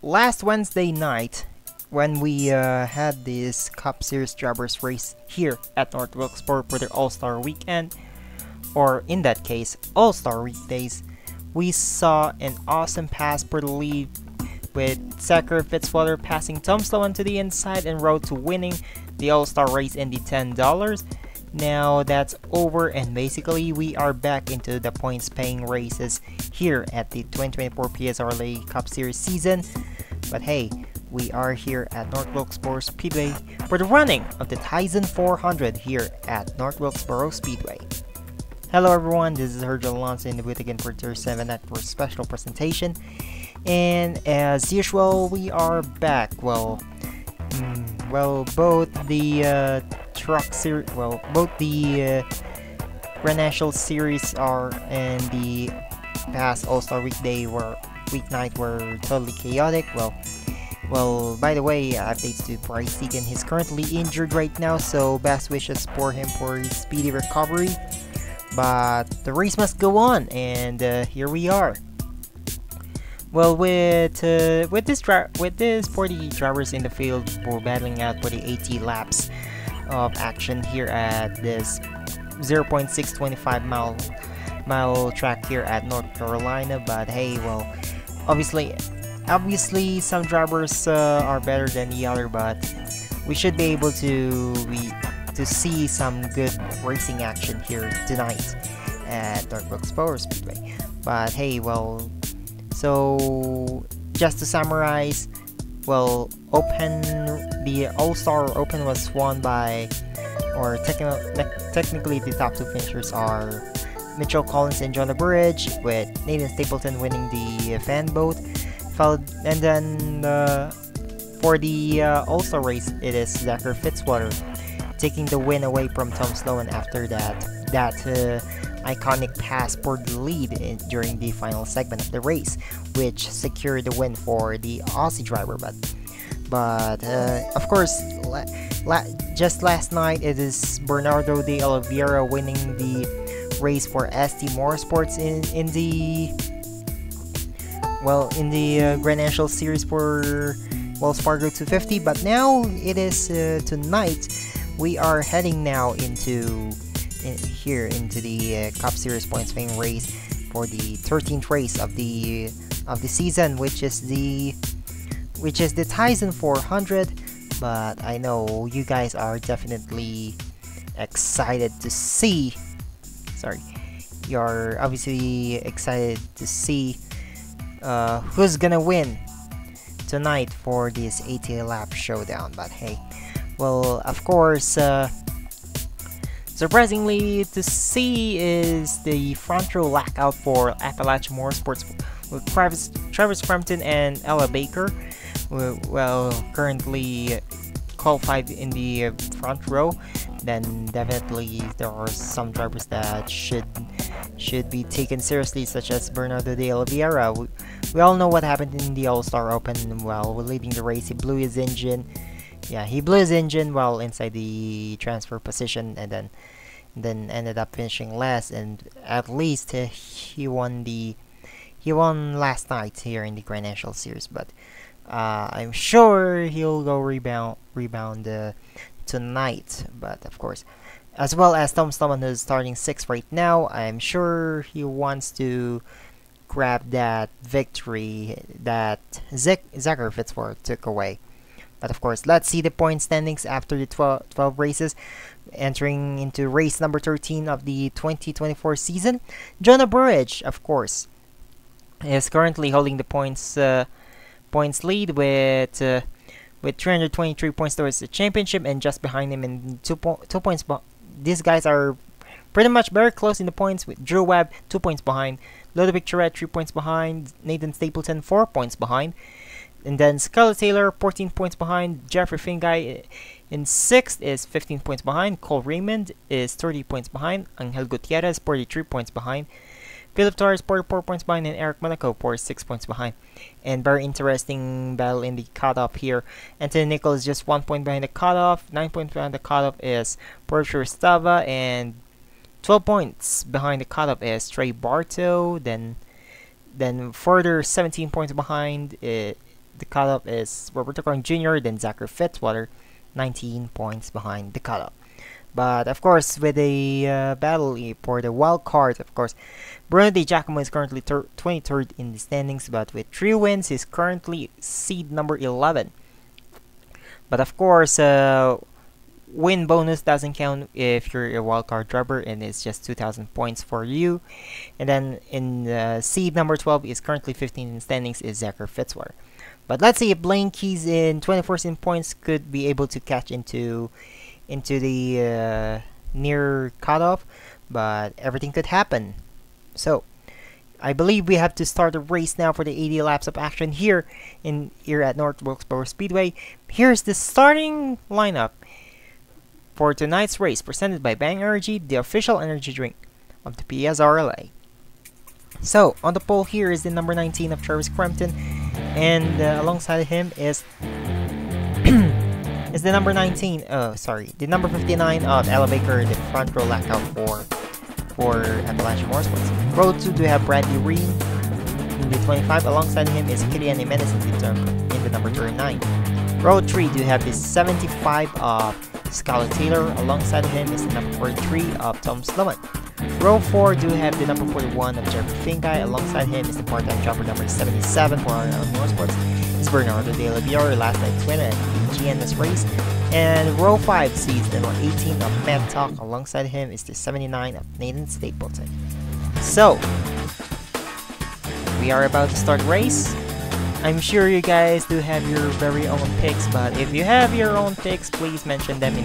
last Wednesday night, when we had this Cup Series drivers race here at North Wilkesboro for their All-Star Weekend, or in that case, All-Star Weekdays, we saw an awesome pass for the lead with Zachary Fitzwater passing Tom Sloan to the inside and road to winning the All-Star race in the $10. Now that's over, and basically we are back into the points-paying races here at the 2024 PSRLA Cup Series season. But hey, we are here at North Wilkesboro Speedway for the running of the Tyson 400 here at North Wilkesboro Speedway. Hello everyone, this is Herjo Alonso in the booth again for Thursday night for a special presentation. And as usual, we are back. Both the truck series, both the Grand National Series are and the past All-Star weeknight were totally chaotic. Well, by the way, updates to Bryce Egan. He's currently injured right now, so best wishes for him for his speedy recovery. But the race must go on, and here we are. Well, with this 40 drivers in the field, we're battling out for the 80 laps of action here at this 0.625 mile track here at North Carolina. But hey, well, obviously some drivers are better than the other, but we should be able to see some good racing action here tonight at North Wilkesboro Speedway. But hey, well, so just to summarize, well, the All-Star Open was won by, or technically the top two finishers are Mitchell Collins and Jonah Burridge, with Nathan Stapleton winning the fan vote. And then for the All-Star race, it is Zachary Fitzwater taking the win away from Tom Sloan after that iconic pass for the lead during the final segment of the race, which secured the win for the Aussie driver. But of course, just last night, it is Bernardo de Oliveira winning the race for ST Motorsports in the Grand National Series for Wells Fargo 250. But now it is tonight. We are heading now into the Cup Series points paying race for the 13th race of the season, which is the Tyson 400. But I know you guys are definitely excited to see. You're obviously excited to see who's gonna win tonight for this 80 lap showdown. But hey, well, of course, surprisingly to see is the front row lockout for Appalachian Motorsports with Travis Frampton and Ella Baker. Well, currently qualified in the front row. Then definitely there are some drivers that should be taken seriously, such as Bernardo de Oliveira. We all know what happened in the All-Star Open. While leading the race, he blew his engine. Yeah, he blew his engine while inside the transfer position, and then ended up finishing last. And at least he won last night here in the Grand National Series. But I'm sure he'll go rebound tonight. But of course, as well as Tom Sloan, who's starting 6th right now, I'm sure he wants to grab that victory that Zachary Fitzwater took away. But of course, let's see the point standings after the 12 races. Entering into race number 13 of the 2024 season, Jonah Burridge, of course, is currently holding the points lead with 323 points towards the championship, and just behind him in 2 points. These guys are pretty much very close in the points, with Drew Webb 2 points behind, Ludovic Tourette 3 points behind, Nathan Stapleton 4 points behind. And then Scarlett Taylor, 14 points behind. Jeffrey Fingai in 6th is 15 points behind. Cole Raymond is 30 points behind. Angel Gutierrez, 43 points behind. Philip Torres, 44 points behind. And Eric Monaco, 46 points behind. And very interesting battle in the cutoff here. Anthony Nicol is just 1 point behind the cutoff. 9 points behind the cutoff is Porcher Stava. And 12 points behind the cutoff is Trey Barto. Then further 17 points behind the cutoff is Roberto Corn Jr., then Zachary Fitzwater, 19 points behind the cutoff. But of course, with a battle for the wild card, of course, Bruno Di Giacomo is currently 23rd in the standings, but with 3 wins, he's currently seed number 11. But of course, win bonus doesn't count if you're a wildcard driver, and it's just 2,000 points for you. And then in seed number 12 is currently 15 in standings is Zachary Fitzwater. But let's see if Blaine Keys in 24th in points could be able to catch into the near cutoff, but everything could happen. So I believe we have to start the race now for the 80 laps of action here at North Wilkesboro Speedway. Here's the starting lineup for tonight's race, presented by Bang Energy, the official energy drink of the PSRLA. So on the pole here is the number 19 of Travis Crampton, and alongside him is is the number 19. The number 59 of Ella Baker, the front row lockout for Appalachian Motorsports. Row 2 do have Bradley Reed in the 25. Alongside him is Kilian Jimenez in the number 39. Row 3 do have the 75 of Scarlett Taylor. Alongside him is the number 43 of Tom Sloman. Row 4 do have the number 41 of Jeffrey Finkai. Alongside him is the part-time jumper number 77 for Motorsports. Is Bernardo De La Bior, last night's winner in the GNS race. And row 5 sees the number 18 of Matt Talk. Alongside him is the 79 of Nathan Stapleton. So, we are about to start the race. I'm sure you guys do have your very own picks, but if you have your own picks, please mention them in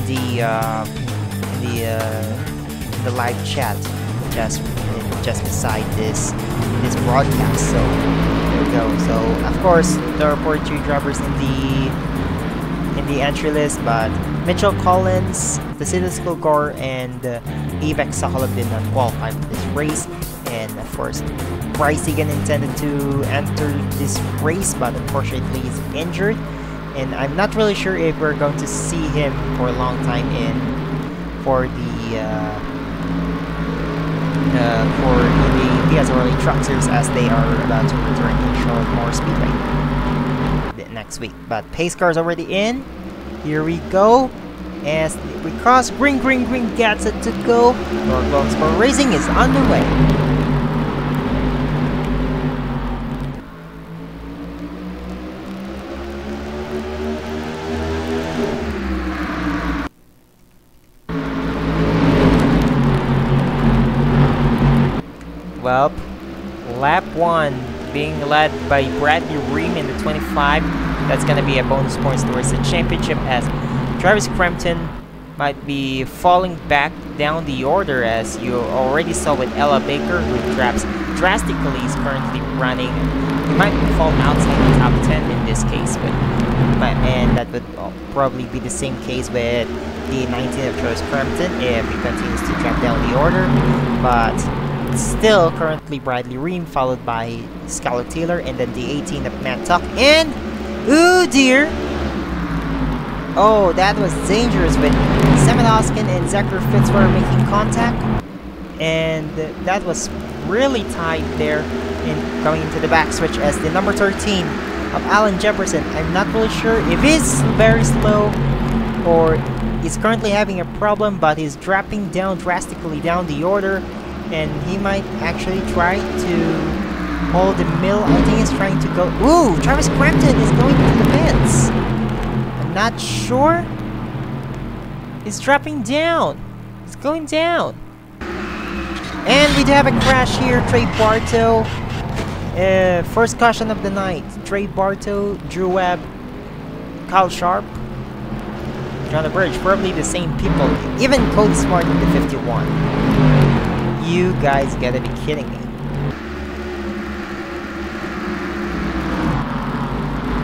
the live chat just beside this broadcast. So there we go. So of course there are 42 drivers in the entry list, but Mitchell Collins, Vasilis Kilgore, and Avex Sokolov did not qualify for this race. And of course, Bryce Egan intended to enter this race, but unfortunately he's injured. And I'm not really sure if we're going to see him for a long time for the PSRLA Truck Series, as they are about to return to Charlotte Moore Speedway next week. But pace car's already in. Here we go. As we cross green, gets it to go. North Wilkesboro Racing is underway. Well, lap 1 being led by Bradley Ream in the 25. That's going to be a bonus points towards the championship, as Travis Crampton might be falling back down the order, as you already saw with Ella Baker, who drops drastically. Is currently running. He might fall outside the top 10 in this case, and that would probably be the same case with the 19 of Travis Crampton if he continues to drop down the order. But still, currently Bradley Ream, followed by Scarlett Taylor, and then the 18 of Matt Tuck. And ooh dear! Oh, that was dangerous, with Sam Hoskin and Zachary Fitzwater making contact, and that was really tight there in going into the back switch, as the number 13 of Alan Jefferson, I'm not really sure if he's very slow or he's currently having a problem, but he's dropping down drastically down the order, and he might actually try to hold the mill. I think he's trying to go. Ooh, Travis Crampton is going to the pits. I'm not sure. He's dropping down. He's going down. And we do have a crash here. Trey Bartow. First caution of the night. Trey Bartow, Drew Webb, Kyle Sharp, Jonah Burridge. Probably the same people. Even Cody Smart in the 51. You guys gotta be kidding me.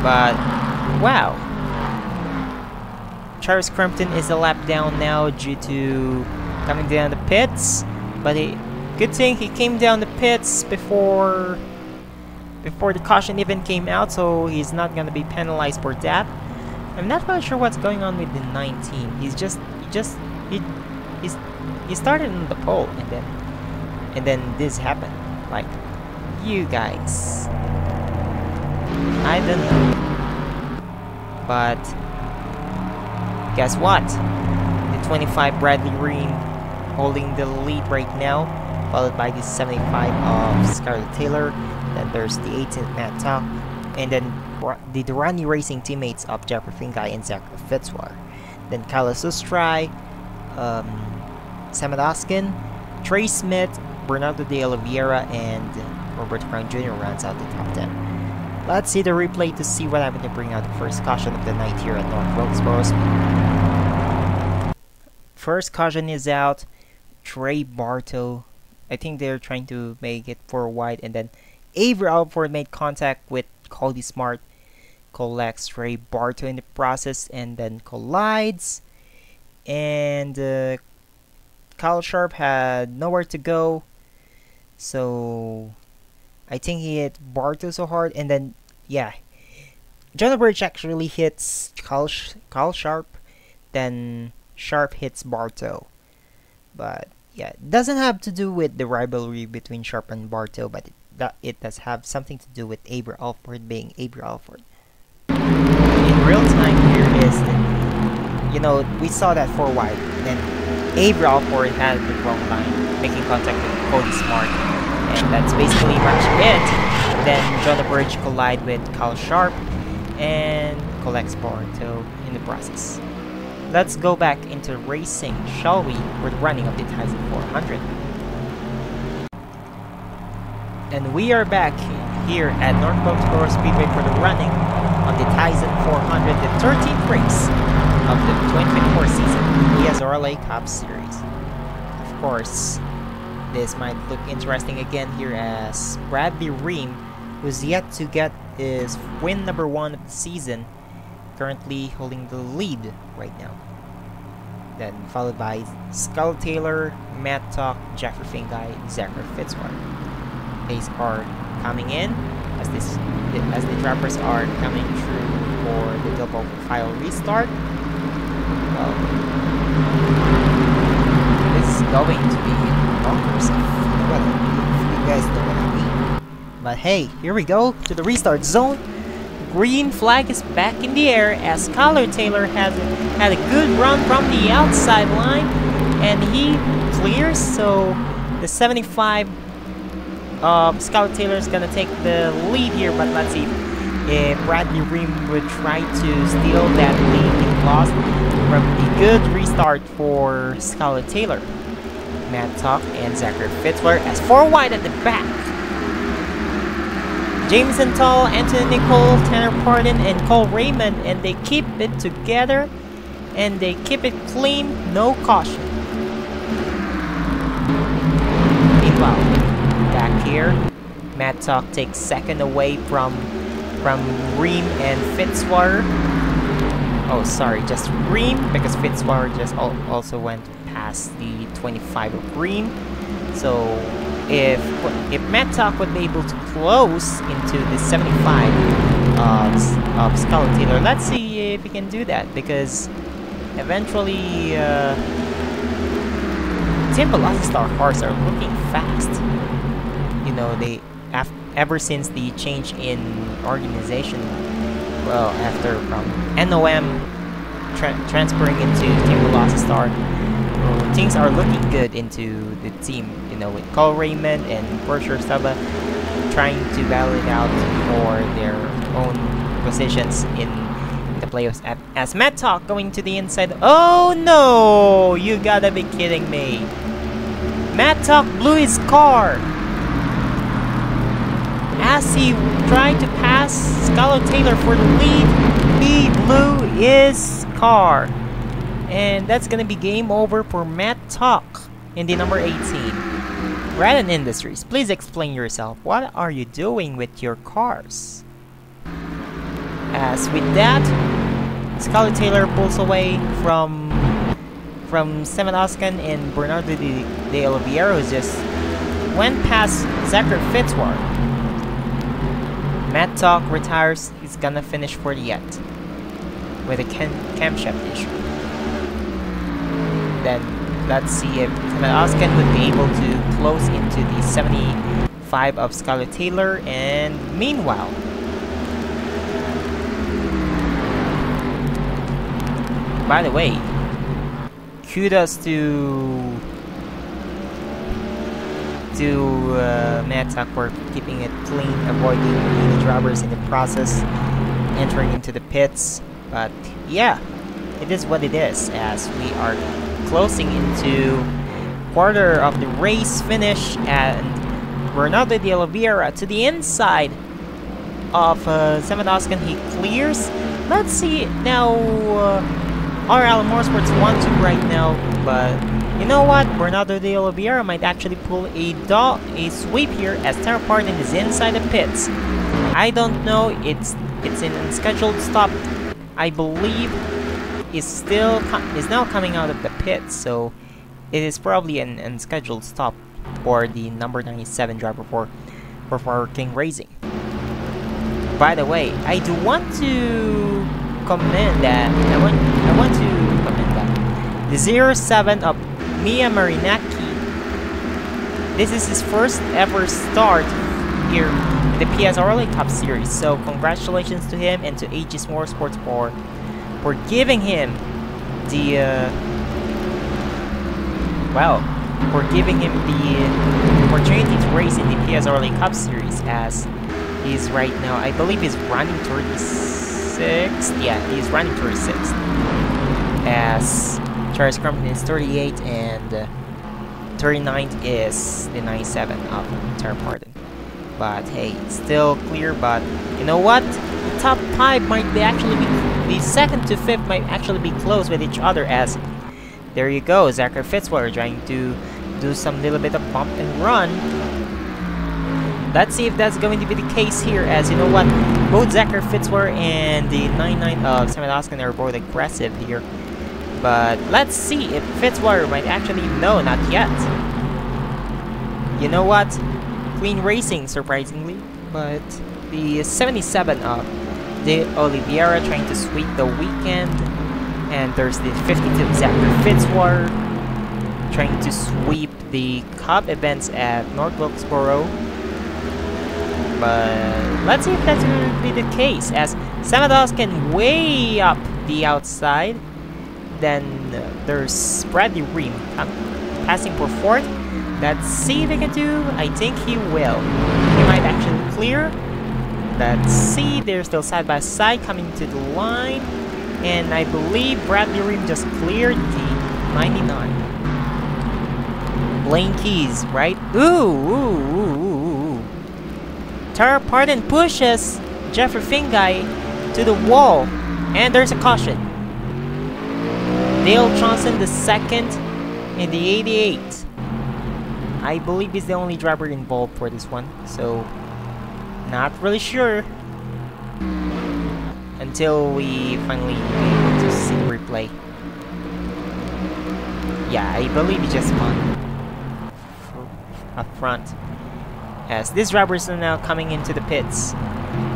But, wow. Travis Crampton is a lap down now due to coming down the pits. But good thing he came down the pits before the caution even came out, so he's not gonna be penalized for that. I'm not really sure what's going on with the 19. He started on the pole, and then this happened. Like, you guys. I don't know. But guess what? The 25 Bradley Ream holding the lead right now, followed by the 75 of Scarlett Taylor. Then there's the 18th Matt Tuck, and then the Durrani Racing teammates of Jeffrey Fingai and Zachary Fitzwater. Then Kyle Sustrai, Sam Adoskin, Trey Smith, Bernardo de Oliveira, and Robert Brown Jr. rounds out the top 10. Let's see the replay to see what happened to bring out the first caution of the night here at North Wilkesboro Speedway. First caution is out. Trey Bartow. I think they're trying to make it for wide, and then Avery Alford made contact with Cody Smart. Collects Trey Bartow in the process, and then collides. And Kyle Sharp had nowhere to go, so I think he hit Bartow so hard, and then yeah, Jonah Burridge actually hits Kyle Sharp, then Sharp hits Bartow. But yeah, it doesn't have to do with the rivalry between Sharp and Bartow, but it does have something to do with Avery Alford being Avery Alford. In real time here is, you know, we saw that 4 wide, then Avery Alford had the wrong line, making contact with Cody Smart, and that's basically much it. Then Jonah Burridge collide with Kyle Sharp and collects Bartow in the process. Let's go back into racing, shall we, for the running of the Tyson 400. And we are back here at North Wilkesboro Speedway for the running on the Tyson 400, the 13th race of the 2024 season PSRLA Cup Series. Of course, this might look interesting again here as Bradley Ream, who's yet to get his win number 1 of the season, currently holding the lead right now. Then followed by Scarlett Taylor, Matt Tuck, Jeffrey Fingai, Zachary Fitzwater. Pace car coming in as the drivers are coming through for the double file restart. Well, this is going to be bonkers if you guys know what I mean. But hey, here we go to the restart zone. Green flag is back in the air as Scarlett Taylor had a good run from the outside line, and he clears. So the 75 Scarlett Taylor is gonna take the lead here, but let's see if Bradley Ream would try to steal that lead he lost from the good restart for Scarlett Taylor. Matt Tuck and Zachary Fitzwater as 4 wide at the back. Jameson Tull, Anthony Nicole, Tanner Pardon, and Cole Raymond, and they keep it together and they keep it clean, no caution. Meanwhile, back here, Matt Tuck takes second away from Ream and Fitzwater. Oh, sorry, just Ream, because Fitzwater just also went past the 25 of Ream. So if Matt Tuck would be able to close into the 75 of Scarlett Taylor, let's see if he can do that, because eventually Team Velocity Star cars are looking fast. You know, they ever since the change in organization, well, after from NOM transferring into Team Velocity Star, things are looking good into the team. You know, with Cole Raymond and Berkshire Saba trying to battle it out for their own positions in the playoffs. As Matt Tuck going to the inside. Oh no! You gotta be kidding me! Matt Tuck blew his car as he tried to pass Scarlett Taylor for the lead. He blew his car. And that's gonna be game over for Matt Tuck in the number 18. Radon Industries, please explain yourself. What are you doing with your cars? As with that, Scarlett Taylor pulls away from Sam Adoskin and Bernardo de Oliveira, who just went past Zachary Fitzwater. Matt Tuck retires. He's gonna finish 40th with a camshaft issue. Then let's see if Oscar would be able to close into the 75 of Scarlett Taylor. And meanwhile, by the way, kudos to Matt Tuck for keeping it clean, avoiding any droppers in the process, entering into the pits. But yeah, it is what it is, as we are closing into quarter of the race finish, and Bernardo de Oliveira to the inside of Samadoskan. He clears. Let's see now. RL Motorsports 1-2 right now, but you know what? Bernardo de Oliveira might actually pull a sweep here, as Tara Pardon is inside the pits. I don't know. It's an unscheduled stop. I believe is now coming out of the pits, so it is probably an unscheduled stop for the number 97 driver for King Racing. By the way, I do want to commend that. I want to commend that the 07 of Mia Marinaki. This is his first ever start here in the PSRLA Cup Series. So congratulations to him and to Aegis Motorsports for giving him the for giving him the opportunity to race in the PSRLA Cup Series, as he's right now, I believe he's running 36th. Yeah, he's running 36th. As Charles Crumpton is 38 and 39th is the 97 of Tara Pardon. But hey, it's still clear. But you know what? The top 5 might be actually be, the 2nd to 5th might actually be close with each other, as there you go, Zachary Fitzwater trying to do some little bit of bump and run. Let's see if that's going to be the case here, as you know what, both Zachary Fitzwater and the 99 of Samadoskan are both aggressive here. But let's see if Fitzwater might actually, no, not yet. You know what? Clean racing, surprisingly. But the 77 of De Oliveira trying to sweep the weekend. And there's the 52 of Zachary Fitzwater trying to sweep the Cup events at North Wilkesboro. But let's see if that's going to be the case, as Samadoskan way up the outside. Then there's Bradley Ream passing for 4th. Let's see if he can do. I think he will. He might actually clear. Let's see. They're still side by side coming to the line. And I believe Bradley Ream just cleared the 99. Blaine Keys, right? Ooh. Tara Pardon pushes Jeffrey Fingai to the wall. And there's a caution. Dale Johnson the 2nd in the 88. I believe he's the only driver involved for this one. So, not really sure. Until we finally be able to see the replay. Yeah, I believe he just spun up front, as these drivers are now coming into the pits.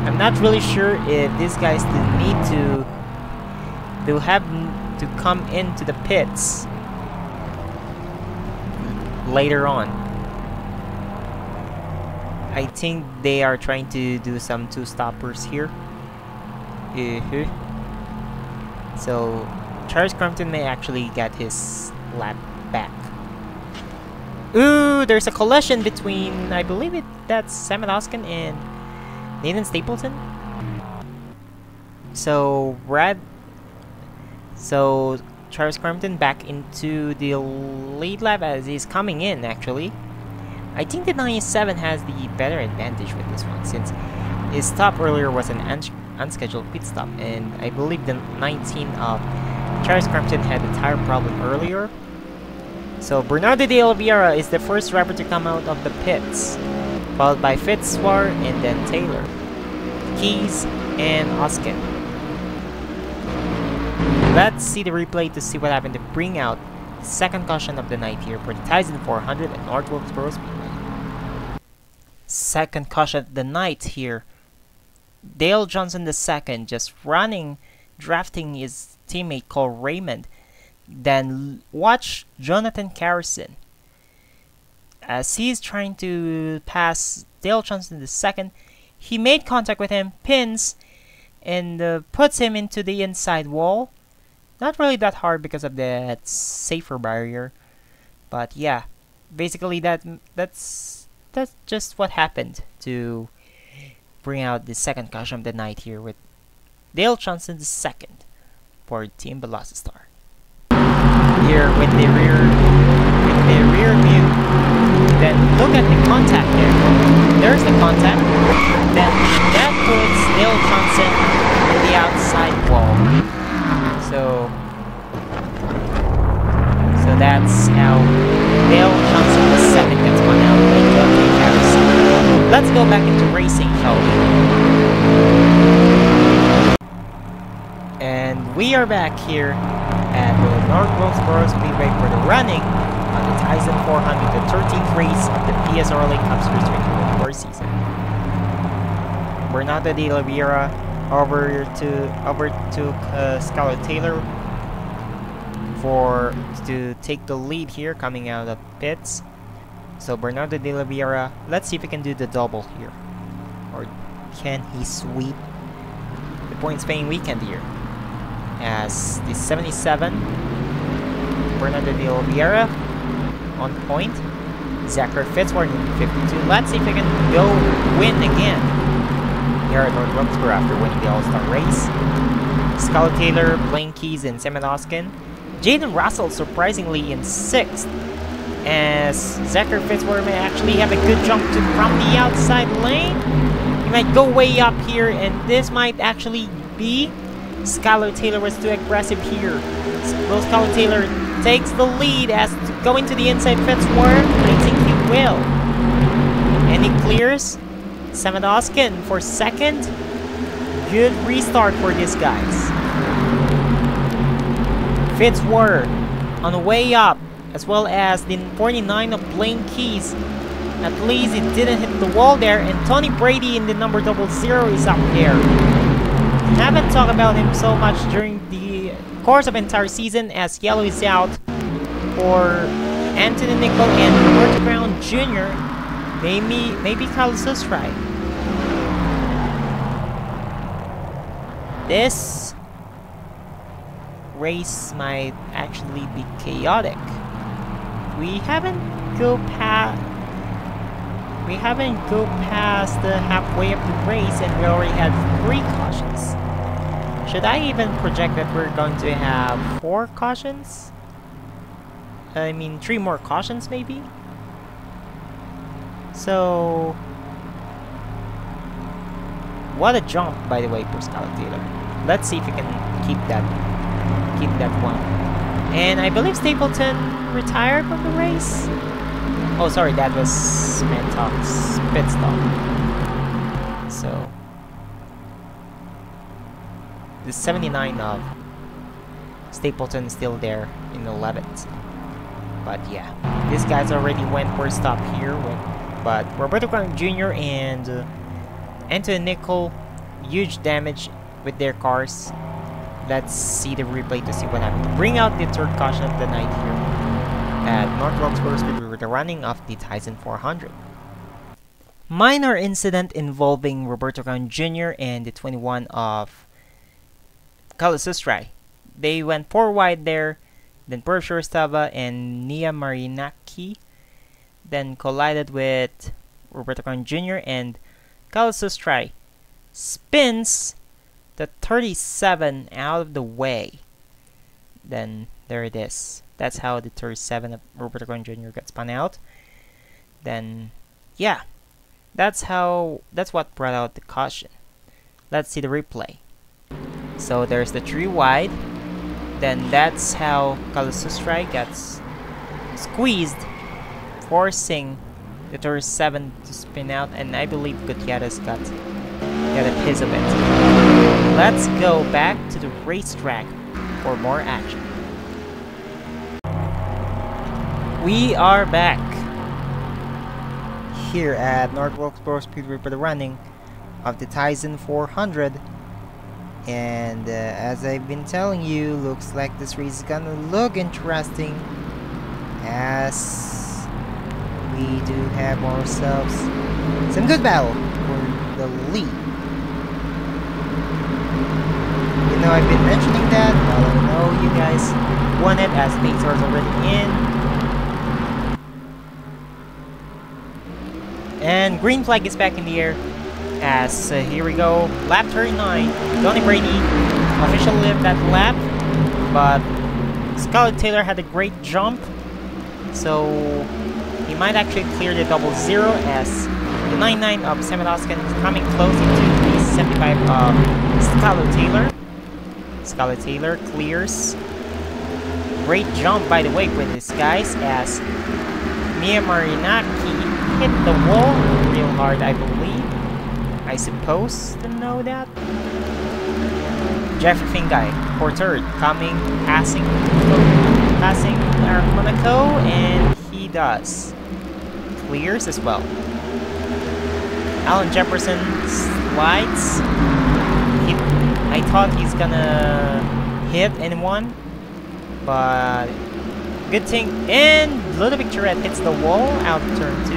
I'm not really sure if these guys still need to have to come into the pits later on. I think they are trying to do some 2-stoppers here. So Charles Crumpton may actually get his lap back. Ooh, there's a collision between, I believe that's Samadoskan and Nathan Stapleton. So Charles Crumpton back into the lead lap as he's coming in, actually. I think the 97 has the better advantage with this one, since his stop earlier was an unscheduled pit stop, and I believe the 19 of Charles Crumpton had a tire problem earlier. So Bernardo de Oliveira is the first driver to come out of the pits, followed by Fitzwater and then Taylor, Keys, and Oskin. Let's see the replay to see what happened to bring out the 2nd caution of the night here for the Tyson 400 at North Wilkesboro Speedway. 2nd caution of the night here. Dale Johnson II just drafting his teammate called Raymond. Then watch Jonathan Carrison as he's trying to pass Dale Johnson II. He made contact with him, pins, and puts him into the inside wall. Not really that hard because of that safer barrier, but yeah, basically that's just what happened to bring out the second caution of the night here with Dale Johnson the second for Team Velocity-Star. Here with the rear view, then look at the contact there. There's the contact. Then that puts Dale Johnson in the outside wall. So that's how Dale Johnson the second gets one out by Jonah Burridge. Let's go back into racing, shall we? And we are back here at the North Wilkesboro Speedway for the running on the Tyson 400, the 13th race of the PSRLA Cup Series 2024 season. Bernardo de Oliveira overtook Skylar Taylor to take the lead here coming out of pits. So Bernardo de Oliveira, let's see if he can do the double here, or can he sweep the points paying weekend here? As the 77 Bernardo de Oliveira on point, Zachary Fitzwater in 52. Let's see if he can go win again here at North Wilkesboro after winning the All-Star race. Skylar Taylor, Blaine Keys, and Sam Oskin. Jaden Russell surprisingly in 6th, as Zachary Fitzwater may actually have a good jump from the outside lane. He might go way up here, and this might actually be Skylar Taylor was too aggressive here. Will Skylar Taylor takes the lead as to go into the inside Fitzwater. I think he will. And he clears Sam Oskin for second. Good restart for these guys. Fitzwater on the way up, as well as the 49 of Blaine Keys. At least it didn't hit the wall there, and Tony Brady in the number 00 is up there. Haven't talked about him so much during the course of entire season, as Yellow is out for Anthony Nickel and Roberto Brown Jr. Maybe Carlos Susrai. This race might actually be chaotic. We haven't go past the halfway of the race, and we already had 3 cautions. Should I even project that we're going to have 4 cautions? I mean 3 more cautions maybe? So what a jump, by the way, for Skylar Taylor. Let's see if we can keep that one. And I believe Stapleton retired from the race. Oh, sorry, that was Smentock's pit stop. So the 79 of Stapleton is still there in 11th. But yeah, these guys already went for a stop here. But Roberto Brown Jr. and Anthony Nickel, huge damage with their cars. Let's see the replay to see what happened. Bring out the 3rd caution of the night here at North Wilkesboro Speedway with the running of the Tyson 400. Minor incident involving Roberto Brown Jr. and the 21 of Carlos Susrai. They went 4 wide there, then Pershore Stava and Nia Marinaki then collided with Roberto Brown Jr. and Carlos Susrai spins the 37 out of the way. Then there it is. That's how the 37 of Roberto Brown Jr. got spun out. Then yeah, that's what brought out the caution. Let's see the replay. So there's the 3 wide. Then that's how Carlos Susrai gets squeezed, forcing the 37 to spin out, and I believe Gutierrez got a piece of it. Let's go back to the racetrack for more action. We are back here at North Wilkesboro Speedway for the running of the Tyson 400. And as I've been telling you, looks like this race is gonna look interesting, as we do have ourselves some good battle for the lead. You know, I've been mentioning that, well, I know you guys won it as Pacer is already in. And green flag is back in the air as here we go, lap 39. Jonah Burridge officially lived that lap, but Scarlett Taylor had a great jump, so he might actually clear the double zero as the 99 of Sam Oskin is coming close into the 75 of Scarlett Taylor. Scarlett Taylor clears. Great jump, by the way, with this guys, as Mia Marinaki hit the wall real hard, I believe. I suppose to know that. Jeffrey Finguy for third, coming, passing Eric Monaco, and he does. Clears as well. Alan Jefferson slides. I thought he's gonna hit anyone, but good thing. And Ludovic Tourette hits the wall out of turn 2.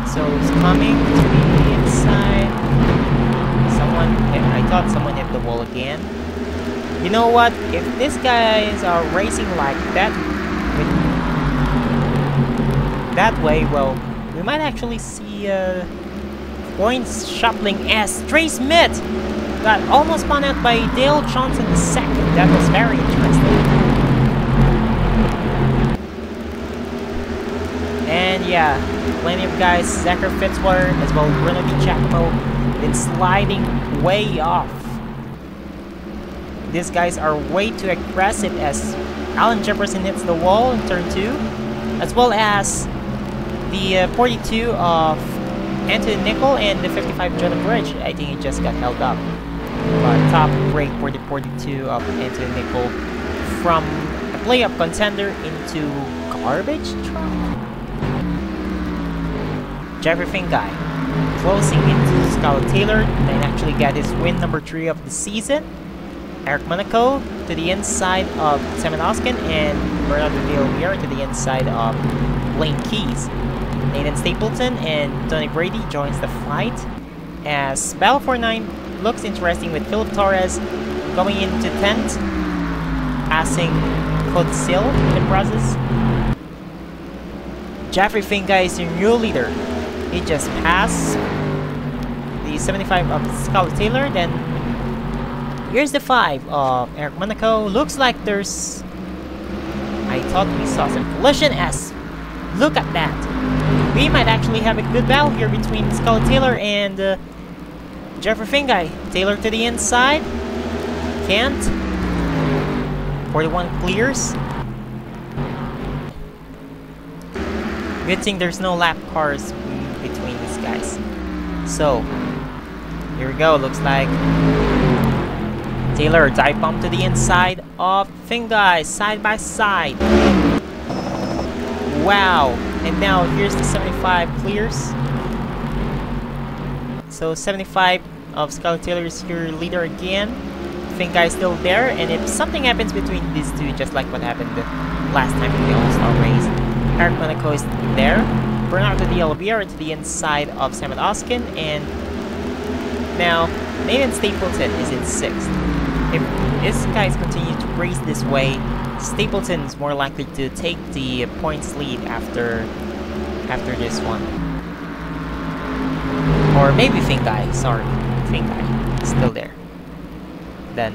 So it's coming to the inside. I thought someone hit the wall again. You know what? If these guys are racing like that, that way, well, we might actually see points shuffling as Trey Smith got almost spun out by Dale Johnson II. That was very interesting. And yeah, plenty of guys, Zachary Fitzwater as well as Bruno Di Giacomo, been sliding way off. These guys are way too aggressive as Alan Jefferson hits the wall in turn 2, as well as the 42 of Anthony Nicol and the 55 Jonah Burridge. I think he just got held up. But top break for the 42 of Anthony Nicol from a playoff contender into garbage truck. Jeffrey Finguy closing into Scarlett Taylor, then actually got his win number 3 of the season. Eric Monaco to the inside of Simon Oskin, and Bernardo De Oliveira to the inside of Blaine Keys. Nathan Stapleton and Tony Brady joins the fight as Battle for 9 looks interesting with Philip Torres going into 10th, passing Codsil in the process. Jeffrey Finguy is your new leader. He just passed the 75 of Scarlett Taylor, then here's the 5 of Eric Monaco. Looks like there's... I thought we saw some collision as... Look at that! We might actually have a good battle here between Scarlett Taylor and Jeffrey Finguy. Taylor to the inside. Can't. 41 clears. Good thing there's no lap cars between these guys. So, here we go. Looks like Taylor dive bomb to the inside of Finguy, side by side. Wow! And now here's the 75 clears. So 75 of Scarlett Taylor is your leader again. Finguy is still there, and if something happens between these two, just like what happened the last time in the All-Star race, Eric Monaco is there. Bernardo De Oliveira to the inside of Simon Oskin, and now Nathan Stapleton is in 6th. If these guys continue to race this way, Stapleton is more likely to take the points lead after this one. Or maybe Finguy, sorry. Finguy, still there. Then,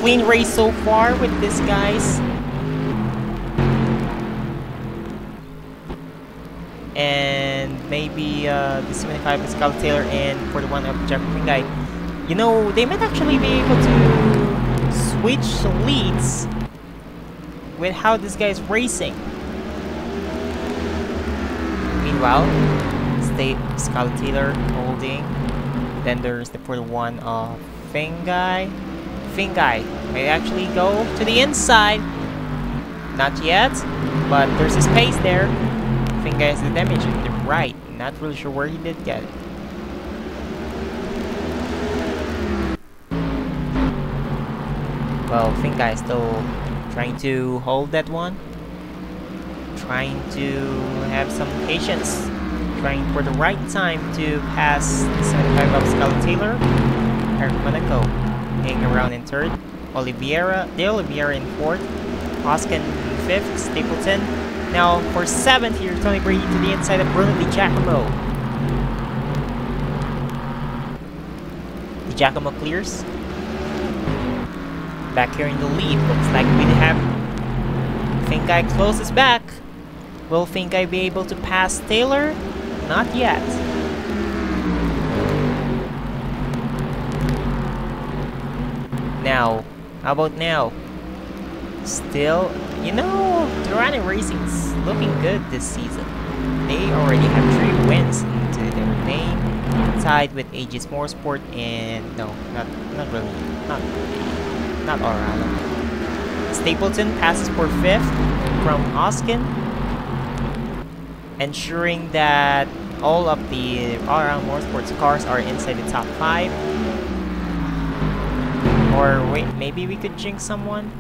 clean race so far with these guys. And maybe the 75 of Scarlett Taylor and 41 of Jeffrey Finguy. You know, they might actually be able to switch leads with how this guy is racing. Meanwhile, Scarlett Taylor holding. Then there's the 41 of Finguy. Finguy may actually go to the inside. Not yet, but there's a space there. Finguy has the damage to the right. Not really sure where he did get it. Well, Finguy is still trying to hold that one. Trying to have some patience. Trying for the right time to pass the 75 of Scarlett Taylor. Eric Monaco hanging around in 3rd. De Oliveira in 4th, Oskin 5th, Stapleton. Now for 7th here, Tony Brady to the inside of Bruno Di Giacomo. Di Giacomo clears. Back here in the lead, looks like we have Fingai closes back. Will Fingai be able to pass Taylor? Not yet. Now, how about now? Still, you know, Durrani Racing's looking good this season. They already have 3 wins into their name, tied with Aegis Motorsport and no, not really, not Orala. Stapleton passes for 5th from Oskin, ensuring that all of the Orala Motorsports cars are inside the top 5. Or wait, maybe we could jinx someone?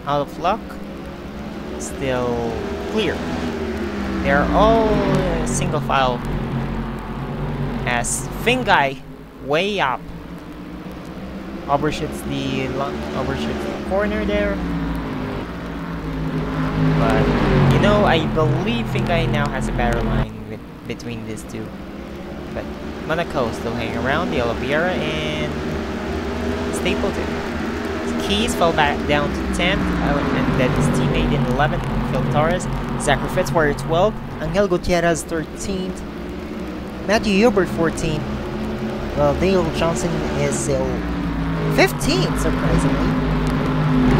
Out of luck? Still clear. They're all single file. As Fingai way up. Overshoots the corner there. But you know, I believe Fingai now has a better line between these two. But Monaco still hanging around, the Oliveira and Stapleton. Keys fell back down to 10th, and then his teammate in 11th, Phil Torres. Zachary Fitzwater 12th, Angel Gutierrez 13th, Matthew Hubert 14th. Well, Dale Johnson is still 15th, surprisingly.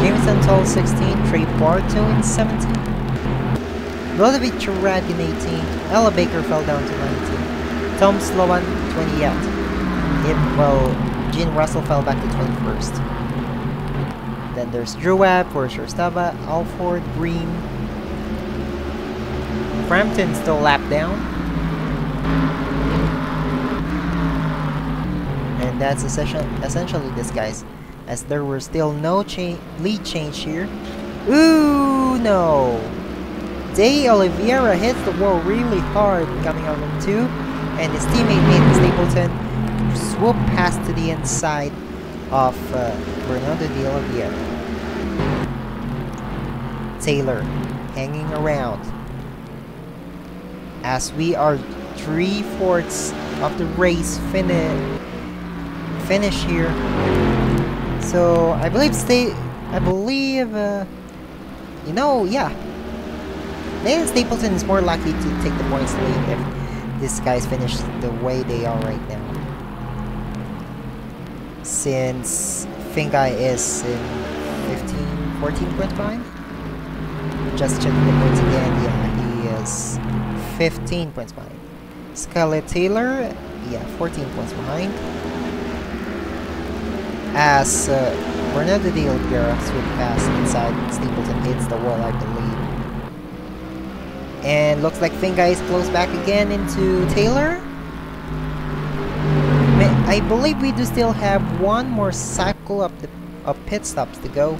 Jameson Toll 16th, Trey Bartow in 17th, Ludovic Churad in 18th, Ella Baker fell down to 19th, Tom Sloan 20th. Well, Gene Russell fell back to 21st. Then there's Drew Webb, Porsche Stava, Alford, Bream. Frampton still lapped down. And that's essentially this, guys, as there were still no lead change here. Ooh, no! De Oliveira hits the wall really hard coming out of 2, and his teammate Nathan Stapleton swoop past to the inside of Bernardo de Oliveira. Taylor hanging around as we are 3/4 of the race finish here. So I believe you know, yeah, Nathan Stapleton is more likely to take the points lead if these guys finish the way they are right now. Since Fingai is in 14 points behind. Just checking the points again, yeah, he is 15 points behind. Scarlett Taylor, yeah, 14 points behind. As Bernardo de Oliveira swoop past inside, Stapleton hits the wall, I believe. And looks like Fingai is close back again into Taylor. I believe we do still have one more cycle of pit stops to go.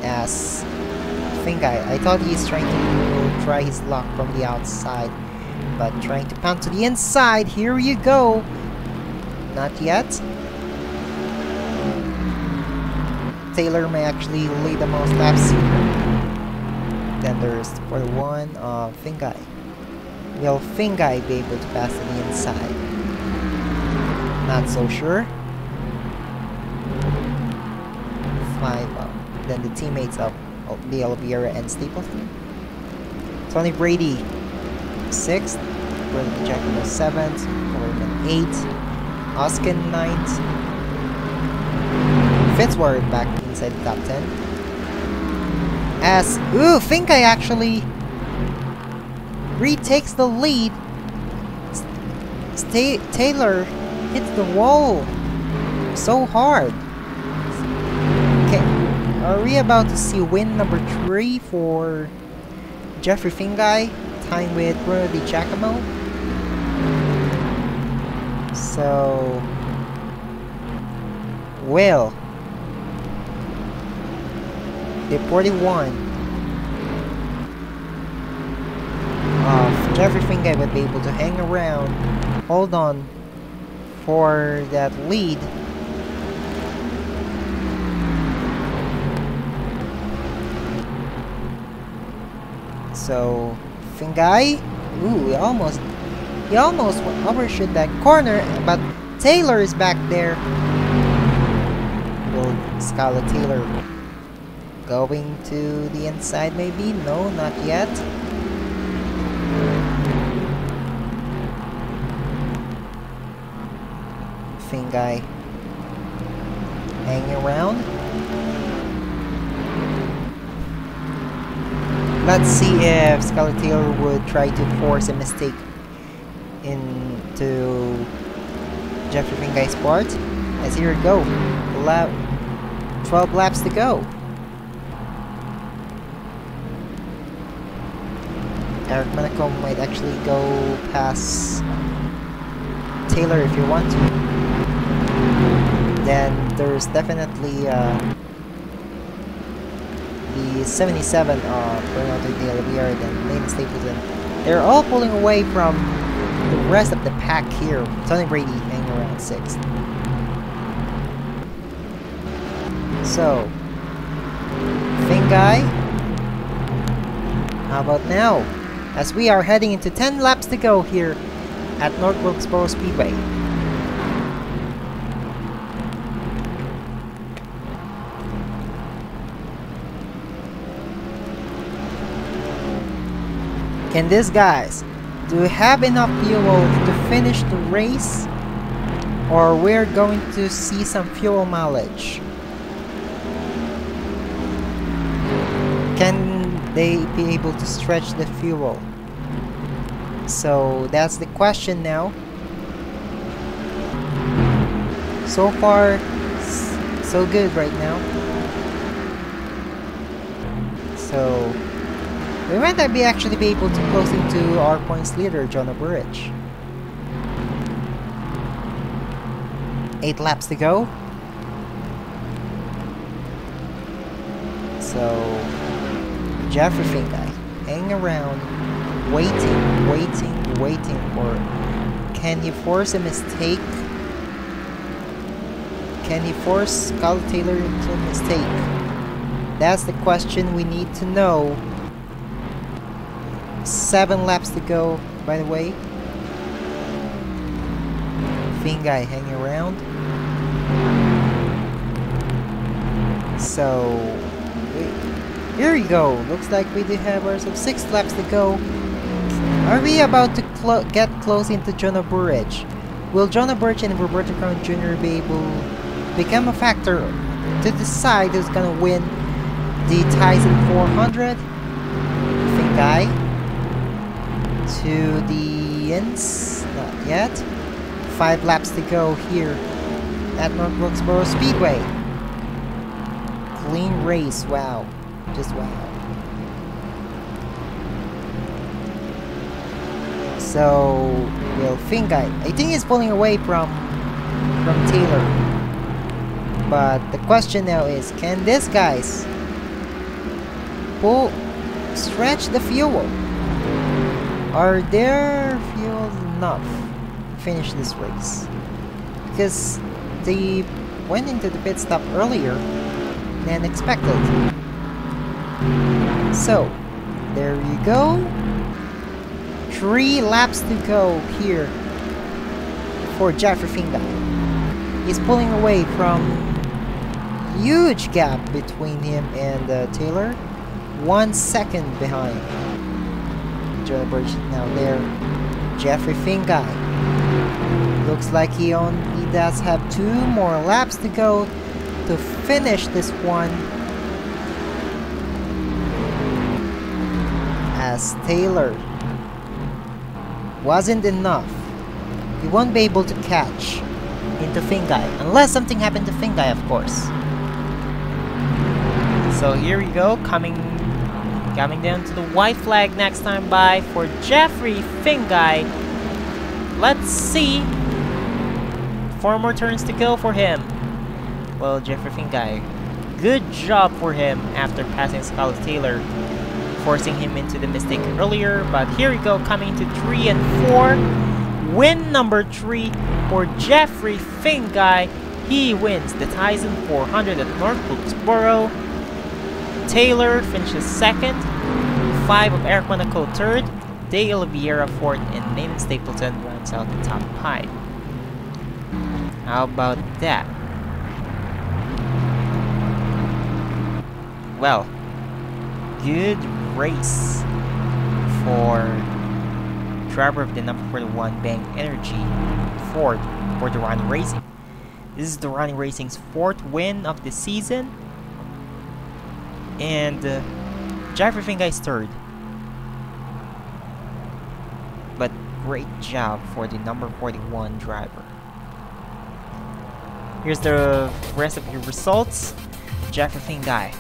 As Fingai, I thought he's trying to try his luck from the outside, but trying to pound to the inside. Here you go. Not yet. Taylor may actually lead the most laps here. Then there's for the one of Fingai. Will Fingai be able to pass to the inside? Not so sure. 5 up. Then the teammates of the Oliveira and Stapleton. Tony Brady 6th, Brendan Giacomo 7th, Coleman 8th, Oskin 9th, Fitzwater back inside the top 10. As Fingai actually retakes the lead. Taylor hits the wall so hard. Are we about to see win number 3 for Jeffrey Fingai, tying with Bruno Di Giacomo? So, will the 41 of Jeffrey Fingai would be able to hang around, hold on for that lead, So, Fingai, ooh, he almost overshot that corner, but Taylor is back there. Will Scarlett Taylor going to the inside maybe? No, not yet. Fingai hanging around. Let's see if Scarlett Taylor would try to force a mistake into Jeffrey Fingai's part. As here we go. 12 laps to go. Eric Monaco might actually go past Taylor if you want to. Then there's definitely the 77 of Bernardo de Oliveira, then Lane Stapleton. They're all pulling away from the rest of the pack here. Tony Brady hanging around 6th. So, Fingai, how about now? As we are heading into 10 laps to go here at North Wilkesboro Speedway. Can these guys do we have enough fuel to finish the race, or we're going to see some fuel mileage? Can they be able to stretch the fuel? So that's the question now. So far, so good right now. So we might actually be able to close into our points leader, Jonah Burridge. 8 laps to go. So Jeffrey Fingai hanging around, waiting for. Can he force a mistake? Can he force Scarlett Taylor into a mistake? That's the question we need to know. 7 laps to go, by the way. Fingai hanging around. So here we go. Looks like we do have ourselves 6 laps to go. Are we about to get close into Jonah Burridge? Will Jonah Burridge and Roberto Crown Jr. be able to become a factor to decide who's gonna win the Tyson 400? Fingai to the ends, not yet. 5 laps to go here at North Wilkesboro Speedway. Clean race, wow, just wow. So, well, Fingai, I think he's pulling away from Taylor. But the question now is, can these guys stretch the fuel? Are their fuels enough to finish this race? Because they went into the pit stop earlier than expected. So, there you go. 3 laps to go here for Jeffrey Fingai. He's pulling away from huge gap between him and Taylor. 1 second behind. Jonah Burridge now there. Jeffrey Fingai. Looks like he does have 2 more laps to go to finish this one. As Taylor wasn't enough. He won't be able to catch into Fingai unless something happened to Fingai, of course. So here we go, coming down to the white flag next time by for Jeffrey Fingai. Let's see. 4 more turns to go for him. Well, Jeffrey Fingai, good job for him after passing Scarlett Taylor, forcing him into the mistake earlier. But here we go, coming to 3 and 4. Win number 3 for Jeffrey Fingai. He wins the Tyson 400 at North Wilkesboro. Taylor finishes 2nd. 5 of Eric Monaco 3rd, Dale Vieira 4th, and Nathan Stapleton rounds out the top 5. How about that? Well, good race for driver of the number 41 Bang Energy Ford for the Ronnie Racing. This is the Ronnie Racing's 4th win of the season, and Jeffrey Fingai's 3rd. But great job for the number 41 driver. Here's the rest of your results. Jeffrey Fingai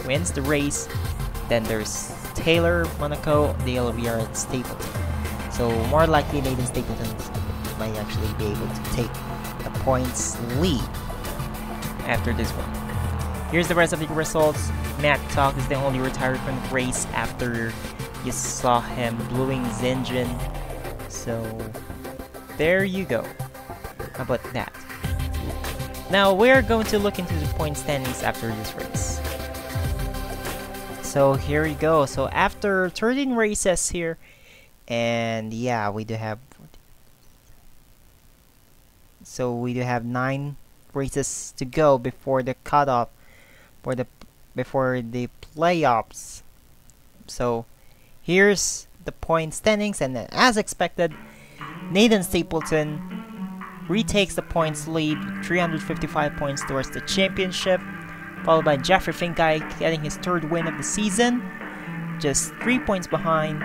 wins the race. Then there's Taylor, Monaco, Dale Vieira, and Stapleton. So more likely Nathan Stapleton might actually be able to take the points lead after this one. Here's the rest of the results. Matt Talk is the only retired from the race after you saw him blowing his engine. So there you go. How about that? Now we're going to look into the point standings after this race. So here we go. So after 13 races here, and yeah, we do have 9 races to go before the cutoff before the playoffs. So here's the point standings, and then as expected, Nathan Stapleton retakes the points lead with 355 points towards the championship, followed by Jeffrey Finkai getting his 3rd win of the season, just 3 points behind.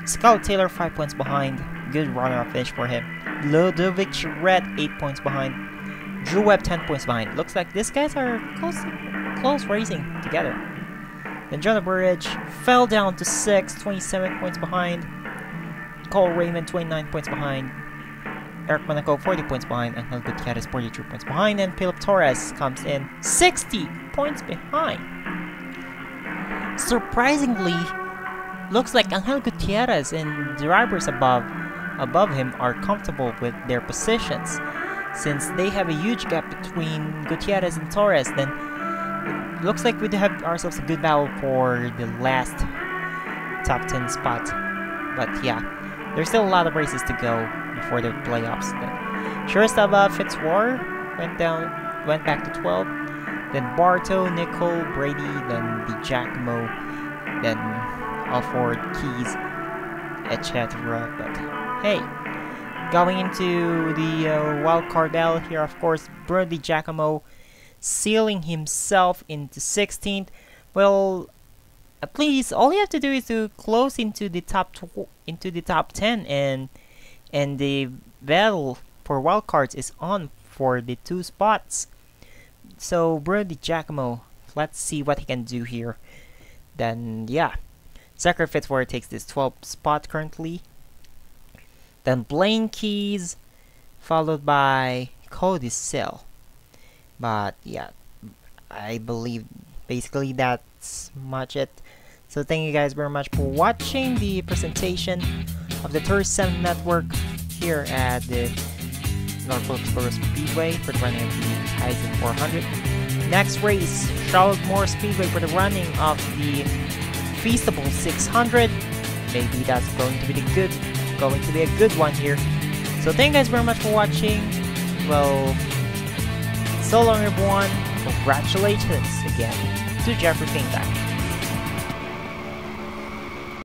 Scout Taylor 5 points behind, good runner-up finish for him. Ludovic Charette 8 points behind. Drew Webb 10 points behind. Looks like these guys are close racing together. Then Jonah Burridge fell down to 6th, 27 points behind. Cole Raymond 29 points behind. Eric Monaco 40 points behind. Angel Gutierrez 43 points behind. And Philip Torres comes in 60 points behind. Surprisingly, looks like Angel Gutierrez and drivers above him are comfortable with their positions. Since they have a huge gap between Gutierrez and Torres, then it looks like we do have ourselves a good battle for the last top 10 spot. But yeah, there's still a lot of races to go before the playoffs. Then Shuristava Fitzwar went back to 12. Then Barto, Nicole, Brady, then the Giacomo, then Alford, Keys, etc. But hey, going into the wild card battle here, of course, Brody Giacomo sealing himself into 16th. Well, at least all you have to do is to close into the top 10, and the battle for wild cards is on for the 2 spots. So Brody Giacomo, let's see what he can do here. Then yeah, Zachary Fitzwater takes this 12th spot currently. Then Blaine Keys, followed by Cody Sill. But yeah, I believe basically that's much it. So thank you guys very much for watching the presentation of the 37 network here at the North Wilkesboro Speedway for the running of the Tyson 400. Next race, Charlotte Moore Speedway for the running of the Feastable 600. Maybe that's going to be a good one here. So thank you guys very much for watching. Well, so long everyone. Congratulations again to Jeffrey Fingai.